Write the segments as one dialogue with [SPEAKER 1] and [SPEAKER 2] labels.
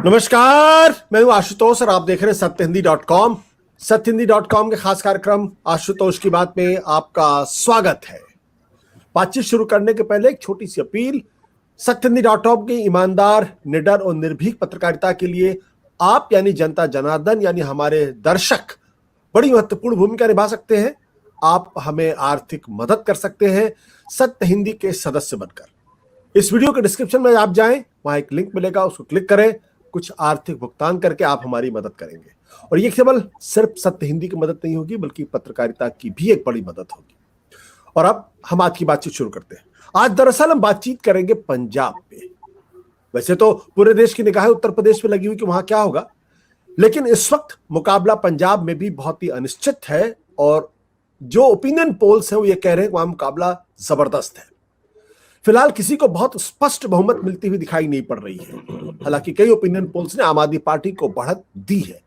[SPEAKER 1] नमस्कार, मैं हूं आशुतोष और आप देख रहे हैं सत्यहिंदी.com। सत्यहिंदी.com के खास कार्यक्रम आशुतोष की बात में आपका स्वागत है। बातचीत शुरू करने के पहले एक छोटी सी अपील। सत्यहिंदी.com की ईमानदार, निडर और निर्भीक पत्रकारिता के लिए आप यानी जनता जनार्दन यानी हमारे दर्शक बड़ी महत्वपूर्ण भूमिका निभा सकते हैं। आप हमें आर्थिक मदद कर सकते हैं सत्य हिंदी के सदस्य बनकर। इस वीडियो के डिस्क्रिप्शन में आप जाएं, वहां एक लिंक मिलेगा, उसको क्लिक करें। कुछ आर्थिक भुगतान करके आप हमारी मदद करेंगे और ये केवल सिर्फ सत्य हिंदी की मदद नहीं होगी बल्कि पत्रकारिता की भी एक बड़ी मदद होगी। और अब हम आज की बातचीत शुरू करते हैं। आज दरअसल हम बातचीत करेंगे पंजाब पे। वैसे तो पूरे देश की निगाहें उत्तर प्रदेश पे लगी हुई कि वहां क्या होगा, लेकिन इस वक्त मुकाबला पंजाब में भी बहुत ही अनिश्चित है और जो ओपिनियन पोल्स हैं वो ये कह रहे हैं कि वहां मुकाबला जबरदस्त है। फिलहाल किसी को बहुत स्पष्ट बहुमत मिलती हुई दिखाई नहीं पड़ रही है। हालांकि कई ओपिनियन पोल्स ने आम आदमी पार्टी को बढ़त दी है,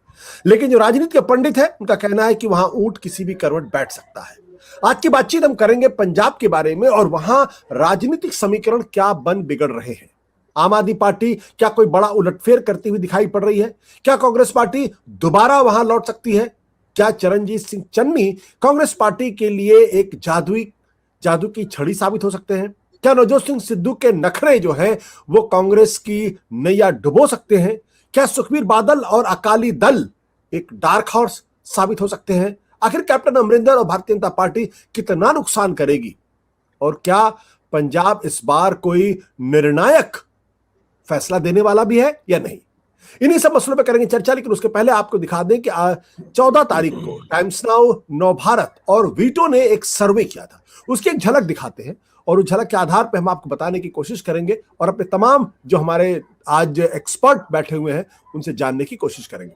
[SPEAKER 1] लेकिन जो राजनीति के पंडित है उनका कहना है कि वहां ऊंट किसी भी करवट बैठ सकता है। आज की बातचीत हम करेंगे पंजाब के बारे में और वहां राजनीतिक समीकरण क्या बन बिगड़ रहे हैं। आम आदमी पार्टी क्या कोई बड़ा उलटफेर करती हुई दिखाई पड़ रही है? क्या कांग्रेस पार्टी दोबारा वहां लौट सकती है? क्या चरणजीत सिंह चन्नी कांग्रेस पार्टी के लिए एक जादू की छड़ी साबित हो सकते हैं? क्या नवजोत सिंह सिद्धू के नखरे जो हैं वो कांग्रेस की नैया डुबो सकते हैं? क्या सुखबीर बादल और अकाली दल एक डार्क हॉर्स साबित हो सकते हैं? आखिर कैप्टन अमरिंदर और भारतीय जनता पार्टी कितना नुकसान करेगी? और क्या पंजाब इस बार कोई निर्णायक फैसला देने वाला भी है या नहीं? इन्हीं सब मसलों पर करेंगे चर्चा, लेकिन उसके पहले आपको दिखा दें कि 14 तारीख को टाइम्स नाउ, नवभारत और वीटो ने एक सर्वे किया था। उसकी एक झलक दिखाते हैं और उस झलक के आधार पर हम आपको बताने की कोशिश करेंगे और अपने तमाम जो हमारे आज एक्सपर्ट बैठे हुए हैं उनसे जानने की कोशिश करेंगे।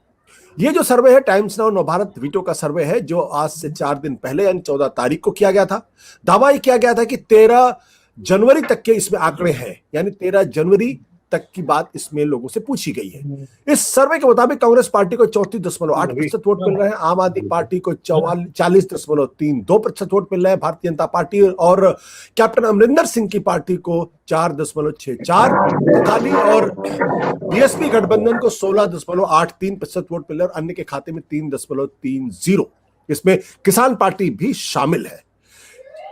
[SPEAKER 1] ये जो सर्वे है टाइम्स नाउ, नवभारत, वीटो का सर्वे है जो आज से 4 दिन पहले यानी 14 तारीख को किया गया था। दावा ये किया गया था कि 13 जनवरी तक के इसमें आंकड़े हैं, यानी 13 जनवरी तक की बात इसमें लोगों से पूछी गई है। इस सर्वे के मुताबिक कांग्रेस पार्टी को 34.8% वोट मिल रहे हैं, आम आदमी पार्टी को 40.32% वोट मिल रहे हैं, भारतीय जनता पार्टी और कैप्टन अमरिंदर सिंह की पार्टी को 4.64, अकाली और बीएसपी गठबंधन को 16.83% वोट मिल रहे हैं, अन्य के खाते में 3.30। इसमें किसान पार्टी भी शामिल है।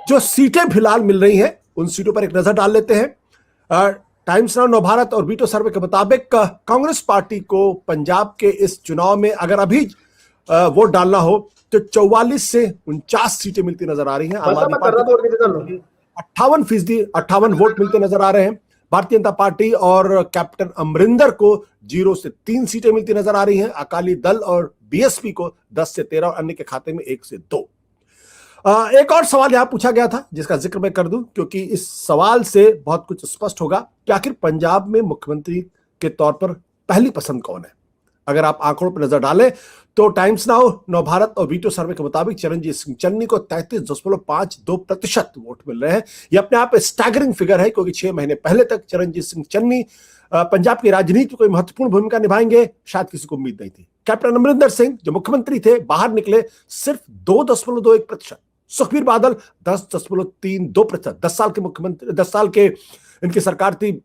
[SPEAKER 1] जो सीटें फिलहाल मिल रही हैं उन सीटों पर एक नजर डाल लेते हैं। टाइम्स नाउ, नवभारत और वीटो सर्वे के मुताबिक कांग्रेस पार्टी को पंजाब के इस चुनाव में अगर अभी वोट डालना हो तो 44 से 49 सीटें मिलती नजर आ रही हैं। आम आदमी पार्टी 58 वोट मिलते नजर आ रहे हैं। भारतीय जनता पार्टी और कैप्टन अमरिंदर को 0 से 3 सीटें मिलती नजर आ रही हैं। अकाली दल और बीएसपी को 10 से 13 और अन्य के खाते में 1 से 2। एक और सवाल यहां पूछा गया था जिसका जिक्र मैं कर दूं क्योंकि इस सवाल से बहुत कुछ स्पष्ट होगा कि आखिर पंजाब में मुख्यमंत्री के तौर पर पहली पसंद कौन है। अगर आप आंकड़ों पर नजर डालें तो टाइम्स नाउ, नवभारत और वीटो सर्वे के मुताबिक चरणजीत सिंह चन्नी को 33.52% वोट मिल रहे हैं। यह अपने आप स्टैगरिंग फिगर है क्योंकि 6 महीने पहले तक चरणजीत सिंह चन्नी पंजाब की राजनीति में कोई महत्वपूर्ण भूमिका निभाएंगे शायद किसी को उम्मीद नहीं थी। कैप्टन अमरिंदर सिंह जो मुख्यमंत्री थे बाहर निकले सिर्फ 2.21%। सुखबीर बादल 10.32%। 10 साल के मुख्यमंत्री, 10 साल के इनकी सरकार थी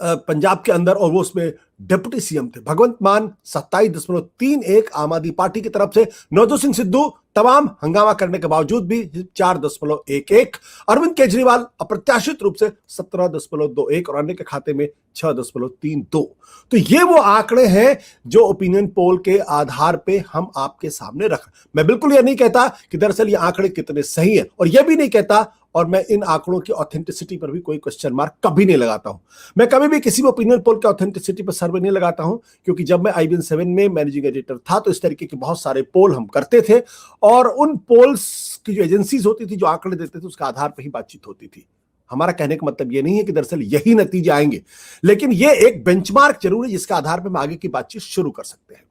[SPEAKER 1] पंजाब के अंदर और वो उसमें डिप्टी सीएम थे। भगवंत मान 27.31 आम आदमी पार्टी की तरफ से। नवजोत सिंह सिद्धू तमाम हंगामा करने के बावजूद भी 4.11। अरविंद केजरीवाल अप्रत्याशित रूप से 17.21 और अन्य के खाते में 6.32। तो ये वो आंकड़े हैं जो ओपिनियन पोल के आधार पे हम आपके सामने रख। मैं बिल्कुल ये नहीं कहता कि दरअसल ये आंकड़े कितने सही हैं और ये भी नहीं कहता और मैं इन आंकड़ों की ऑथेंटिसिटी पर भी कोई क्वेश्चन मार्क कभी नहीं लगाता हूं। मैं कभी भी किसी भी ओपिनियन पोल की ऑथेंटिसिटी पर सर्वे नहीं लगाता हूं क्योंकि जब मैं IBN 7 में मैनेजिंग एडिटर था तो इस तरीके के बहुत सारे पोल हम करते थे और उन पोल्स की जो एजेंसीज होती थी, जो आंकड़े देते थे, उसके आधार पर ही बातचीत होती थी। हमारा कहने का मतलब यह नहीं है कि दरअसल यही नतीजे आएंगे, लेकिन यह एक बेंचमार्क जरूर है जिसके आधार पर हम आगे की बातचीत शुरू कर सकते हैं।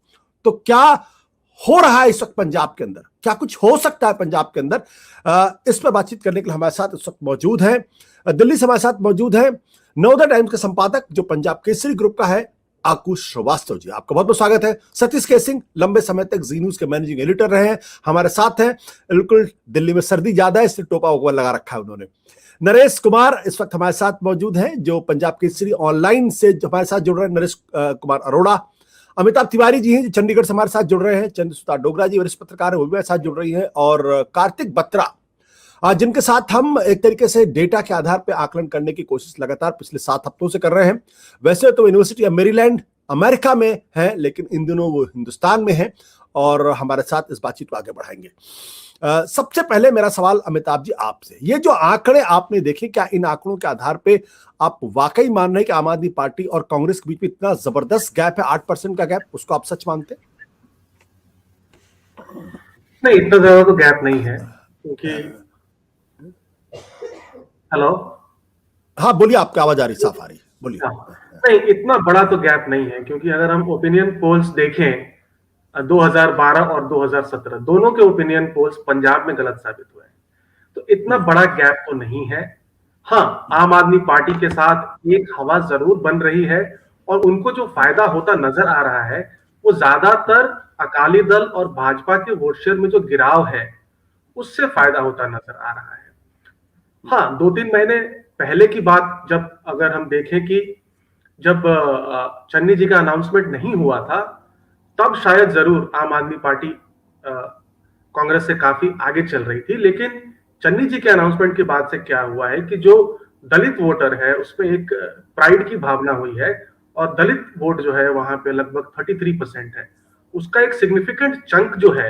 [SPEAKER 1] तो क्या हो रहा है इस वक्त पंजाब के अंदर, क्या कुछ हो सकता है पंजाब के अंदर, इस पर बातचीत करने के लिए हमारे साथ इस वक्त मौजूद हैं, दिल्ली से हमारे साथ मौजूद हैं नवोदय टाइम्स के संपादक जो पंजाब केसरी ग्रुप का है, आकुश श्रीवास्तव जी। आपका बहुत बहुत स्वागत है। सतीश के सिंह लंबे समय तक जी न्यूज के मैनेजिंग एडिटर रहे हैं, हमारे साथ हैं। बिल्कुल दिल्ली में सर्दी ज्यादा है इसलिए टोपा वोपा लगा रखा है उन्होंने। नरेश कुमार इस वक्त हमारे साथ मौजूद हैं, जो पंजाब केसरी ऑनलाइन से हमारे साथ जुड़ रहे हैं। नरेश कुमार अरोड़ा। अमिताभ तिवारी जी हैं जो चंडीगढ़ से हमारे साथ जुड़ रहे हैं। चंद्रसुता डोगरा जी वरिष्ठ पत्रकार है, वो भी हमारे साथ जुड़ रही हैं। और कार्तिक बत्रा, जिनके साथ हम एक तरीके से डेटा के आधार पर आकलन करने की कोशिश लगातार पिछले 7 हफ्तों से कर रहे हैं। वैसे तो यूनिवर्सिटी ऑफ मेरीलैंड अमेरिका में है, लेकिन इन दिनों वो हिंदुस्तान में है और हमारे साथ इस बातचीत को आगे बढ़ाएंगे। सबसे पहले मेरा सवाल अमिताभ जी आपसे, ये जो आंकड़े आपने देखे, क्या इन आंकड़ों के आधार पे आप वाकई मान रहे हैं कि आम आदमी पार्टी और कांग्रेस के बीच में इतना जबरदस्त गैप है, 8% का गैप, उसको आप सच मानते हैं?
[SPEAKER 2] नहीं, इतना ज्यादा तो गैप नहीं है, क्योंकि हेलो,
[SPEAKER 1] हाँ बोलिए, आपकी आवाज आ रही, साफ आ रही, बोलिए।
[SPEAKER 2] नहीं, इतना बड़ा तो गैप नहीं है, क्योंकि अगर हम ओपिनियन पोल्स देखें 2012 और 2017 दोनों के ओपिनियन पोल्स पंजाब में गलत साबित हुए हैं, तो इतना बड़ा गैप तो नहीं है। हाँ, आम आदमी पार्टी के साथ एक हवा जरूर बन रही है और उनको जो फायदा होता नजर आ रहा है वो ज्यादातर अकाली दल और भाजपा के वोट शेयर में जो गिराव है उससे फायदा होता नजर आ रहा है। हाँ, 2-3 महीने पहले की बात जब अगर हम देखें कि जब चन्नी जी का अनाउंसमेंट नहीं हुआ था, तब शायद जरूर आम आदमी पार्टी कांग्रेस से काफी आगे चल रही थी। लेकिन चन्नी जी के अनाउंसमेंट के बाद से क्या हुआ है कि जो दलित वोटर है उसमें एक प्राइड की भावना हुई है और दलित वोट जो है वहां पे लगभग 33% है। उसका एक सिग्निफिकेंट चंक जो है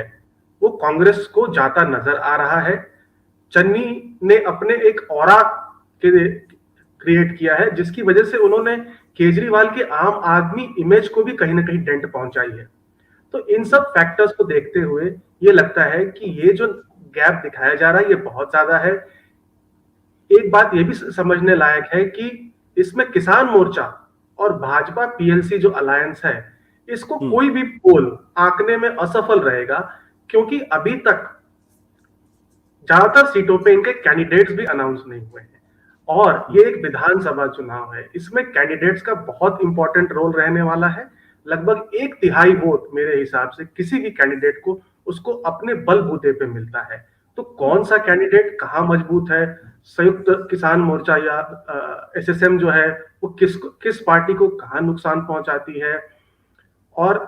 [SPEAKER 2] वो कांग्रेस को जाता नजर आ रहा है। चन्नी ने अपने एक ऑरा क्रिएट किया है, जिसकी वजह से उन्होंने केजरीवाल के आम आदमी इमेज को भी कहीं ना कहीं डेंट पहुंचाई है। तो इन सब फैक्टर्स को देखते हुए ये लगता है कि ये जो गैप दिखाया जा रहा है ये बहुत ज्यादा है। एक बात ये भी समझने लायक है कि इसमें किसान मोर्चा और भाजपा पीएलसी जो अलायंस है, इसको कोई भी पोल आंकने में असफल रहेगा, क्योंकि अभी तक ज्यादातर सीटों पे इनके कैंडिडेट्स भी अनाउंस नहीं हुए हैं और ये एक विधानसभा चुनाव है। इसमें कैंडिडेट्स का बहुत इंपॉर्टेंट रोल रहने वाला है। लगभग 1/3 वोट मेरे हिसाब से किसी भी कैंडिडेट को उसको अपने बलबूते पे मिलता है। तो कौन सा कैंडिडेट कहाँ मजबूत है, संयुक्त किसान मोर्चा या एसएसएम जो है वो किस पार्टी को कहाँ नुकसान पहुंचाती है, और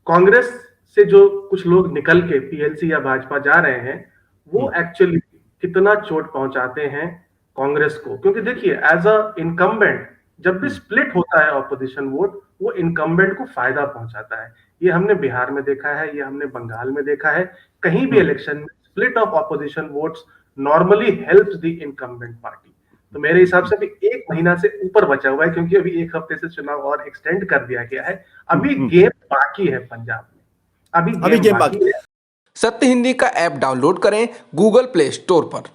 [SPEAKER 2] कांग्रेस से जो कुछ लोग निकल के पीएलसी या भाजपा जा रहे हैं वो एक्चुअली कितना चोट पहुंचाते हैं कांग्रेस को। क्योंकि देखिए, एज अ इनकम्बेंट जब भी स्प्लिट होता है ऑपोजिशन वोट, वो इनकम्बेंट को फायदा पहुंचाता है। ये हमने बिहार में देखा है, ये हमने बंगाल में देखा है। कहीं भी इलेक्शन में split of opposition votes normally helps the incumbent party. तो मेरे हिसाब से अभी 1 महीना से ऊपर बचा हुआ है, क्योंकि अभी 1 हफ्ते से चुनाव और एक्सटेंड कर दिया गया है। अभी गेम बाकी है पंजाब में, अभी गेम बाकी है।
[SPEAKER 3] सत्य हिंदी का ऐप डाउनलोड करें गूगल प्ले स्टोर पर।